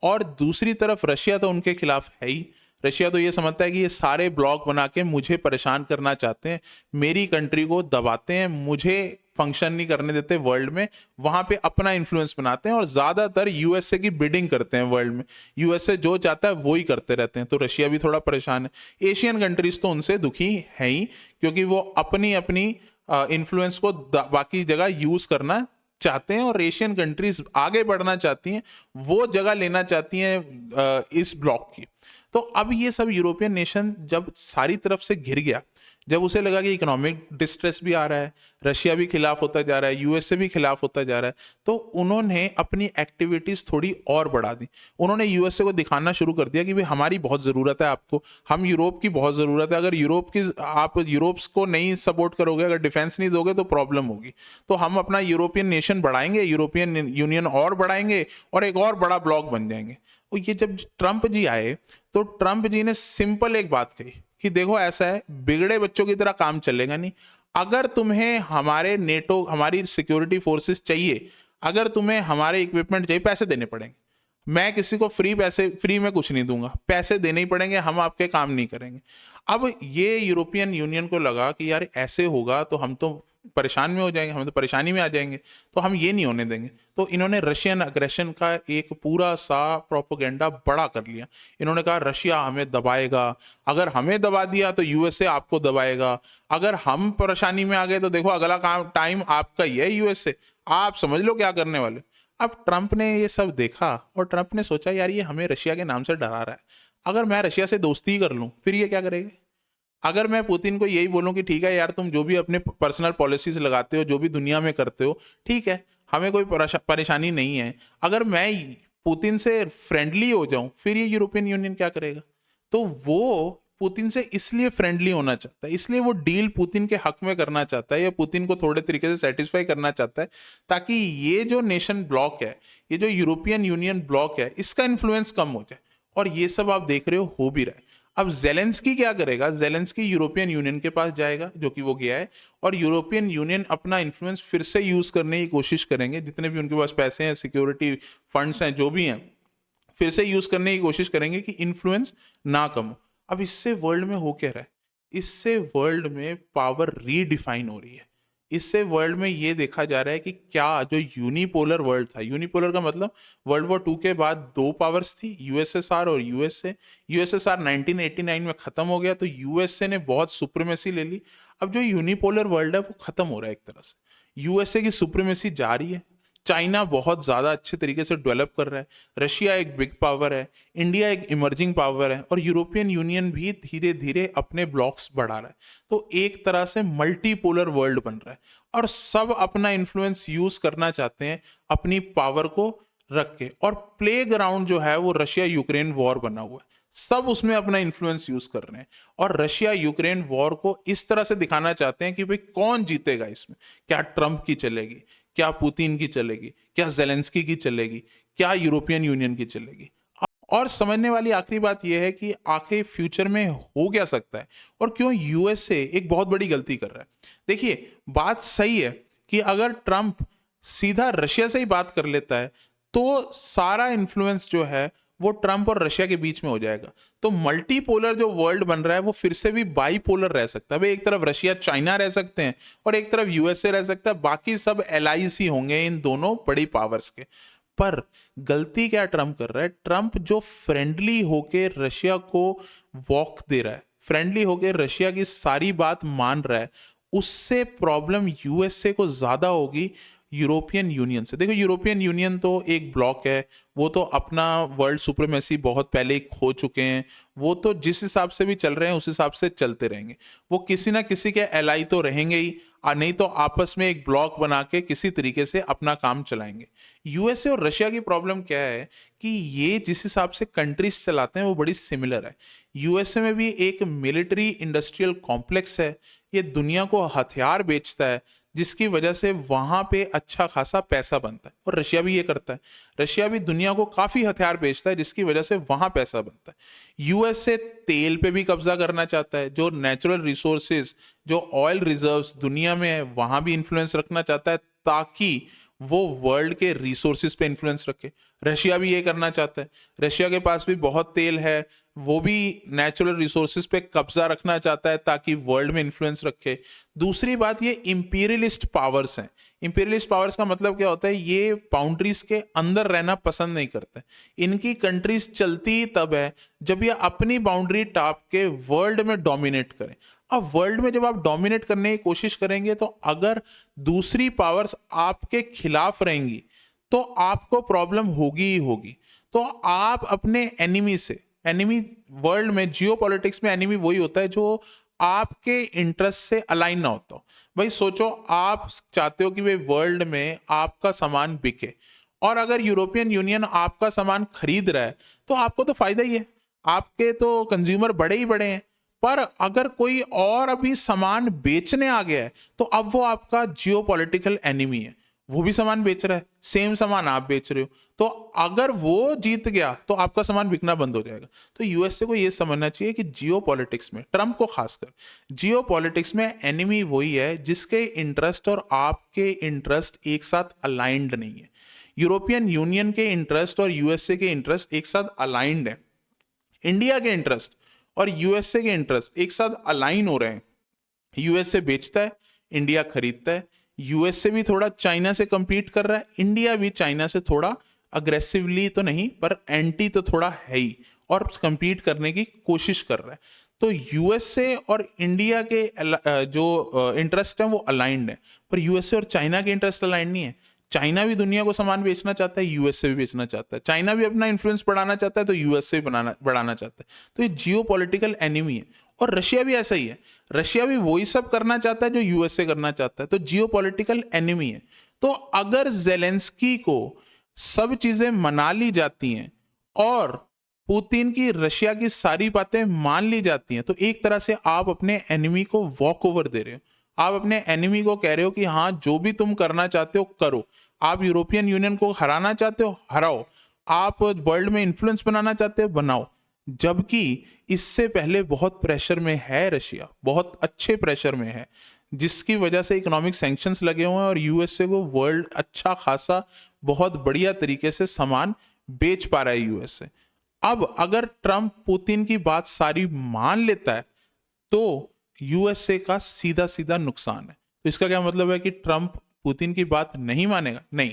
और दूसरी तरफ रशिया तो उनके खिलाफ है ही, रशिया तो ये समझता है कि ये सारे ब्लॉक बना के मुझे परेशान करना चाहते हैं, मेरी कंट्री को दबाते हैं, मुझे फंक्शन नहीं करने देते वर्ल्ड में, वहां पे अपना इन्फ्लुएंस बनाते हैं और ज्यादातर यूएसए की बिडिंग करते हैं वर्ल्ड में, यूएसए जो चाहता है वो ही करते रहते हैं। तो रशिया भी थोड़ा परेशान है। एशियन कंट्रीज तो उनसे दुखी है ही, क्योंकि वो अपनी अपनी इन्फ्लुएंस को बाकी जगह यूज करना चाहते हैं और एशियन कंट्रीज आगे बढ़ना चाहती हैं, वो जगह लेना चाहती हैं इस ब्लॉक की। तो अब ये सब यूरोपियन नेशन जब सारी तरफ से घिर गया, जब उसे लगा कि इकोनॉमिक डिस्ट्रेस भी आ रहा है, रशिया भी खिलाफ होता जा रहा है, यूएसए भी खिलाफ होता जा रहा है, तो उन्होंने अपनी एक्टिविटीज थोड़ी और बढ़ा दी। उन्होंने यूएसए को दिखाना शुरू कर दिया कि भाई हमारी बहुत ज़रूरत है आपको, हम यूरोप की बहुत ज़रूरत है, अगर आप यूरोप्स को नहीं सपोर्ट करोगे, अगर डिफेंस नहीं दोगे तो प्रॉब्लम होगी, तो हम अपना यूरोपियन नेशन बढ़ाएंगे, यूरोपियन यूनियन और बढ़ाएंगे और एक और बड़ा ब्लॉक बन जाएंगे। और ये जब ट्रंप जी आए तो ट्रंप जी ने सिंपल एक बात कही कि देखो ऐसा है, बिगड़े बच्चों की तरह काम चलेगा नहीं, अगर तुम्हें हमारे नेटो, हमारी सिक्योरिटी फोर्सेस चाहिए, अगर तुम्हें हमारे इक्विपमेंट चाहिए, पैसे देने पड़ेंगे, मैं किसी को फ्री में कुछ नहीं दूंगा, पैसे देने ही पड़ेंगे, हम आपके काम नहीं करेंगे। अब ये यूरोपियन यूनियन को लगा कि यार ऐसे होगा तो हम तो परेशान में हो जाएंगे, हम तो परेशानी में आ जाएंगे, तो हम ये नहीं होने देंगे। तो इन्होंने रशियन अग्रेशन का एक पूरा सा प्रोपोगेंडा बड़ा कर लिया। इन्होंने कहा रशिया हमें दबाएगा, अगर हमें दबा दिया तो यूएसए आपको दबाएगा, अगर हम परेशानी में आ गए तो देखो अगला काम टाइम आपका ही है यूएसए, आप समझ लो क्या करने वाले। अब ट्रंप ने ये सब देखा और ट्रंप ने सोचा यार ये हमें रशिया के नाम से डरा रहा है, अगर मैं रशिया से दोस्ती कर लूं फिर ये क्या करेगा। अगर मैं पुतिन को यही बोलूं कि ठीक है यार तुम जो भी अपने पर्सनल पॉलिसीज लगाते हो, जो भी दुनिया में करते हो, ठीक है, हमें कोई परेशानी नहीं है, अगर मैं पुतिन से फ्रेंडली हो जाऊं फिर ये यूरोपियन यूनियन क्या करेगा। तो वो पुतिन से इसलिए फ्रेंडली होना चाहता है, इसलिए वो डील पुतिन के हक में करना चाहता है या पुतिन को थोड़े तरीके से सेटिस्फाई करना चाहता है, ताकि ये जो नेशन ब्लॉक है, ये जो यूरोपियन यूनियन ब्लॉक है, इसका इन्फ्लुएंस कम हो जाए। और ये सब आप देख रहे हो भी रहा है। अब जेलेंस्की क्या करेगा, जेलेंस्की यूरोपियन यूनियन के पास जाएगा, जो कि वो गया है, और यूरोपियन यूनियन अपना इन्फ्लुएंस फिर से यूज करने की कोशिश करेंगे, जितने भी उनके पास पैसे हैं, सिक्योरिटी फंड्स हैं, जो भी हैं, फिर से यूज करने की कोशिश करेंगे कि इन्फ्लुएंस ना कम हो। अब इससे वर्ल्ड में हो क्या रहा है, इससे वर्ल्ड में पावर रीडिफाइन हो रही है। इससे वर्ल्ड में ये देखा जा रहा है कि क्या जो यूनिपोलर वर्ल्ड था, यूनिपोलर का मतलब वर्ल्ड वॉर 2 के बाद दो पावर्स थी, यूएसएसआर और यूएसए। यूएसएसआर 1989 में खत्म हो गया, तो यूएसए ने बहुत सुप्रीमेसी ले ली। अब जो यूनिपोलर वर्ल्ड है वो खत्म हो रहा है एक तरह से, यूएसए की सुप्रीमेसी जा रही है, चाइना बहुत ज़्यादा अच्छे तरीके से डेवलप कर रहा है, रशिया एक बिग पावर है, इंडिया एक इमर्जिंग पावर है, और यूरोपियन यूनियन भी धीरे धीरे अपने ब्लॉक्स बढ़ा रहा है। तो एक तरह से मल्टीपोलर वर्ल्ड बन रहा है और सब अपना इन्फ्लुएंस यूज करना चाहते हैं अपनी पावर को रख के। और प्ले ग्राउंड जो है वो रशिया यूक्रेन वॉर बना हुआ है, सब उसमें अपना इन्फ्लुएंस यूज कर रहे हैं और रशिया यूक्रेन वॉर को इस तरह से दिखाना चाहते हैं कि भाई कौन जीतेगा इसमें, क्या ट्रंप की चलेगी, क्या पुतिन की चलेगी, क्या जेलेंस्की की चलेगी, क्या यूरोपियन यूनियन की चलेगी। और समझने वाली आखिरी बात यह है कि आखिर फ्यूचर में हो क्या सकता है और क्यों यूएसए एक बहुत बड़ी गलती कर रहा है। देखिए बात सही है कि अगर ट्रंप सीधा रशिया से ही बात कर लेता है, तो सारा इन्फ्लुएंस जो है वो ट्रंप और रशिया के बीच में हो जाएगा। तो मल्टीपोलर जो वर्ल्ड बन रहा है वो फिर से भी बाईपोलर रह सकता है। भाई एक तरफ रशिया चाइना रह सकते हैं और एक तरफ यूएसए रह सकता है, बाकी सब एलआईसी होंगे इन दोनों बड़ी पावर्स के। पर गलती क्या ट्रंप कर रहा है? ट्रंप जो फ्रेंडली होके रशिया को वॉक दे रहा है, फ्रेंडली होके रशिया की सारी बात मान रहा है, उससे प्रॉब्लम यूएसए को ज्यादा होगी यूरोपियन यूनियन से। देखो यूरोपियन यूनियन तो एक ब्लॉक है, वो तो अपना वर्ल्ड सुप्रीमेसी बहुत पहले ही खो चुके हैं, वो तो जिस हिसाब से भी चल रहे हैं उस हिसाब से चलते रहेंगे। वो किसी ना किसी के एलाई तो रहेंगे ही, नहीं तो आपस में एक ब्लॉक बना के किसी तरीके से अपना काम चलाएंगे। यूएसए और रशिया की प्रॉब्लम क्या है कि ये जिस हिसाब से कंट्रीज चलाते हैं वो बड़ी सिमिलर है। यूएसए में भी एक मिलिट्री इंडस्ट्रियल कॉम्प्लेक्स है, ये दुनिया को हथियार बेचता है जिसकी वजह से वहां पे अच्छा खासा पैसा बनता है, और रशिया भी ये करता है। रशिया भी दुनिया को काफी हथियार बेचता है जिसकी वजह से वहां पैसा बनता है। यूएसए तेल पे भी कब्जा करना चाहता है, जो नेचुरल रिसोर्सेज, जो ऑयल रिजर्व्स दुनिया में है वहां भी इन्फ्लुएंस रखना चाहता है, ताकि वो वर्ल्ड के रिसोर्सेज पे इन्फ्लुएंस रखे। रशिया भी ये करना चाहता है, रशिया के पास भी बहुत तेल है, वो भी नेचुरल रिसोर्सेज पे कब्जा रखना चाहता है ताकि वर्ल्ड में इन्फ्लुएंस रखे। दूसरी बात, ये इंपीरियलिस्ट पावर्स हैं। इंपीरियलिस्ट पावर्स का मतलब क्या होता है? ये बाउंड्रीज के अंदर रहना पसंद नहीं करते। इनकी कंट्रीज चलती ही तब है जब ये अपनी बाउंड्री टाप के वर्ल्ड में डोमिनेट करें। अब वर्ल्ड में जब आप डोमिनेट करने की कोशिश करेंगे, तो अगर दूसरी पावर्स आपके खिलाफ रहेंगी तो आपको प्रॉब्लम होगी ही होगी। तो आप अपने एनिमी से, एनिमी वर्ल्ड में जियोपॉलिटिक्स में एनिमी वही होता है जो आपके इंटरेस्ट से अलाइन ना होता हो। भाई सोचो, आप चाहते हो कि भाई वर्ल्ड में आपका सामान बिके, और अगर यूरोपियन यूनियन आपका सामान खरीद रहा है तो आपको तो फायदा ही है, आपके तो कंज्यूमर बड़े ही बड़े हैं। पर अगर कोई और अभी सामान बेचने आ गया है तो अब वो आपका जियोपॉलिटिकल एनिमी है, वो भी सामान बेच रहा है, सेम सामान आप बेच रहे हो, तो अगर वो जीत गया तो आपका सामान बिकना बंद हो जाएगा। तो यूएसए को ये समझना चाहिए कि जियोपॉलिटिक्स में, ट्रंप को खासकर जियोपॉलिटिक्स में एनिमी वही है जिसके इंटरेस्ट और आपके इंटरेस्ट एक साथ अलाइंड नहीं है। यूरोपियन यूनियन के इंटरेस्ट और यूएसए के इंटरेस्ट एक साथ अलाइंड है। इंडिया के इंटरेस्ट और यूएसए के इंटरेस्ट एक साथ अलाइन हो रहे हैं। यूएसए बेचता है, इंडिया खरीदता है। यूएसए भी थोड़ा चाइना से compete कर रहा है, इंडिया भी चाइना से थोड़ा अग्रेसिवली तो नहीं पर एंटी तो थोड़ा है ही, और compete करने की कोशिश कर रहा है। तो यूएसए और इंडिया के जो इंटरेस्ट है वो अलाइंड है, पर यूएसए और चाइना के इंटरेस्ट अलाइंड नहीं है। चाइना भी दुनिया को सामान बेचना चाहता है, यूएसए भी बेचना चाहता है। चाइना भी अपना इन्फ्लुएंस बढ़ाना चाहता है तो यूएसए भी बढ़ाना चाहता है। तो ये जियोपॉलिटिकल एनिमी है। और रशिया भी ऐसा ही है, रशिया भी वही सब करना चाहता है जो यूएसए करना चाहता है, तो जियोपॉलिटिकल एनिमी है। तो अगर जेलेंस्की को सब चीजें मना ली जाती हैं और पुतिन की रशिया की सारी बातें मान ली जाती हैं, तो एक तरह से आप अपने एनिमी को वॉक ओवर दे रहे हो। आप अपने एनिमी को कह रहे हो कि हाँ, जो भी तुम करना चाहते हो करो। आप यूरोपियन यूनियन को हराना चाहते हो, हराओ। आप वर्ल्ड में इन्फ्लुएंस बनाना चाहते हो, बनाओ। जबकि इससे पहले बहुत प्रेशर में है रशिया, बहुत अच्छे प्रेशर में है, जिसकी वजह से इकोनॉमिक सैंक्शंस लगे हुए हैं और यूएसए को वर्ल्ड अच्छा खासा बहुत बढ़िया तरीके से सामान बेच पा रहा है यूएसए। अब अगर ट्रंप पुतिन की बात सारी मान लेता है तो यूएसए का सीधा सीधा नुकसान है। तो इसका क्या मतलब है कि ट्रंप पुतिन की बात नहीं मानेगा? नहीं,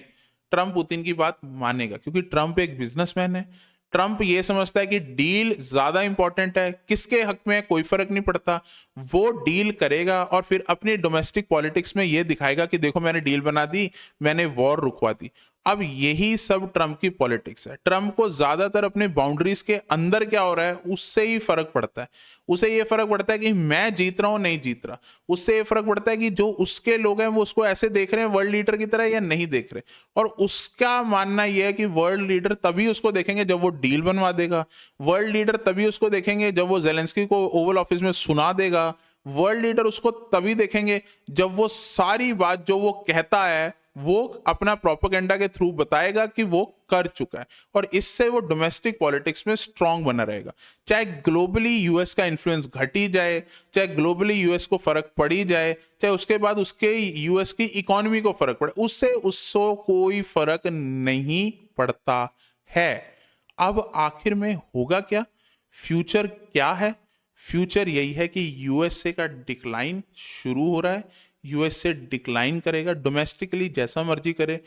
ट्रंप पुतिन की बात मानेगा, क्योंकि ट्रंप एक बिजनेसमैन है। ट्रंप ये समझता है कि डील ज्यादा इंपॉर्टेंट है, किसके हक में कोई फर्क नहीं पड़ता, वो डील करेगा और फिर अपनी डोमेस्टिक पॉलिटिक्स में ये दिखाएगा कि देखो मैंने डील बना दी, मैंने वॉर रुकवा दी। अब यही सब ट्रंप की पॉलिटिक्स है। ट्रंप को ज्यादातर अपने बाउंड्रीज के अंदर क्या हो रहा है उससे ही फर्क पड़ता है। उसे ये फर्क पड़ता है कि मैं जीत रहा हूं नहीं जीत रहा, उससे ये फर्क पड़ता है कि जो उसके लोग हैं वो उसको ऐसे देख रहे हैं वर्ल्ड लीडर की तरह या नहीं देख रहे। और उसका मानना यह है कि वर्ल्ड लीडर तभी उसको देखेंगे जब वो डील बनवा देगा, वर्ल्ड लीडर तभी उसको देखेंगे जब वो जेलेंस्की को ओवल ऑफिस में सुना देगा, वर्ल्ड लीडर उसको तभी देखेंगे जब वो सारी बात जो वो कहता है वो अपना प्रोपेगेंडा के थ्रू बताएगा कि वो कर चुका है, और इससे वो डोमेस्टिक पॉलिटिक्स में स्ट्रांग बना रहेगा। चाहे ग्लोबली यूएस का इन्फ्लुएंस घटी जाए, चाहे ग्लोबली यूएस को फर्क पड़ी जाए, चाहे उसके बाद उसके यूएस की इकोनॉमी को फर्क पड़े, उससे उसको कोई फर्क नहीं पड़ता है। अब आखिर में होगा क्या? फ्यूचर क्या है? फ्यूचर यही है कि यूएसए का डिक्लाइन शुरू हो रहा है। यूएसए डिक्लाइन करेगा, डोमेस्टिकली जैसा मर्जी करे,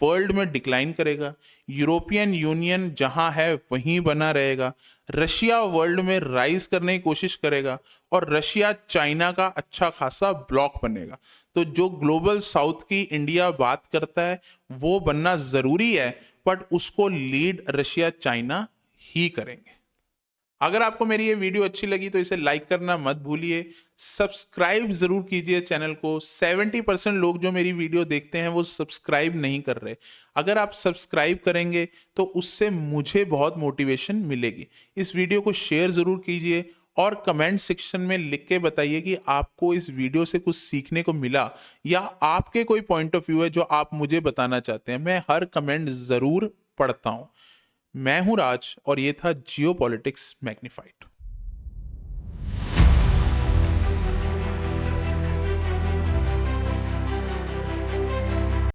वर्ल्ड में डिक्लाइन करेगा। यूरोपियन यूनियन जहां है वहीं बना रहेगा। रशिया वर्ल्ड में राइज करने की कोशिश करेगा, और रशिया चाइना का अच्छा खासा ब्लॉक बनेगा। तो जो ग्लोबल साउथ की इंडिया बात करता है वो बनना जरूरी है, बट उसको लीड रशिया चाइना ही करेंगे। अगर आपको मेरी ये वीडियो अच्छी लगी तो इसे लाइक करना मत भूलिए, सब्सक्राइब जरूर कीजिए चैनल को। 70% लोग जो मेरी वीडियो देखते हैं वो सब्सक्राइब नहीं कर रहे। अगर आप सब्सक्राइब करेंगे तो उससे मुझे बहुत मोटिवेशन मिलेगी। इस वीडियो को शेयर जरूर कीजिए, और कमेंट सेक्शन में लिख के बताइए कि आपको इस वीडियो से कुछ सीखने को मिला, या आपके कोई पॉइंट ऑफ व्यू है जो आप मुझे बताना चाहते हैं। मैं हर कमेंट जरूर पढ़ता हूं। मैं हूं राज, और ये था जियो पॉलिटिक्स मैग्नीफाइड।